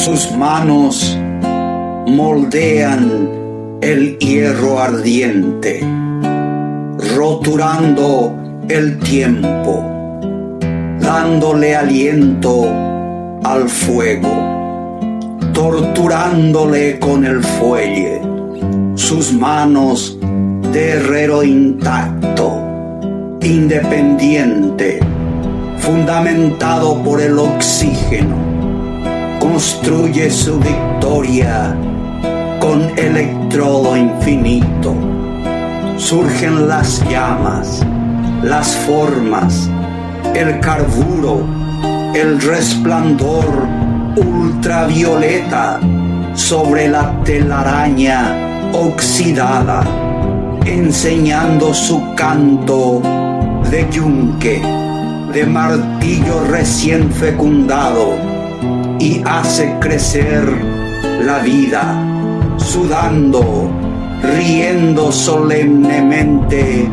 Sus manos moldean el hierro ardiente, roturando el tiempo, dándole aliento al fuego, torturándole con el fuelle. Sus manos de herrero intacto, independiente, fundamentado por el oxígeno, construye su victoria con electrodo infinito. Surgen las llamas, las formas, el carburo, el resplandor ultravioleta sobre la telaraña oxidada, enseñando su canto de yunque, de martillo recién fecundado, y hace crecer la vida, sudando, riendo solemnemente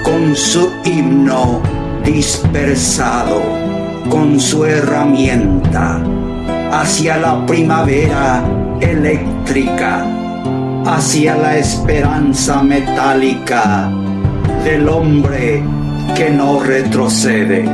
con su himno dispersado, con su herramienta, hacia la primavera eléctrica, hacia la esperanza metálica del hombre que no retrocede.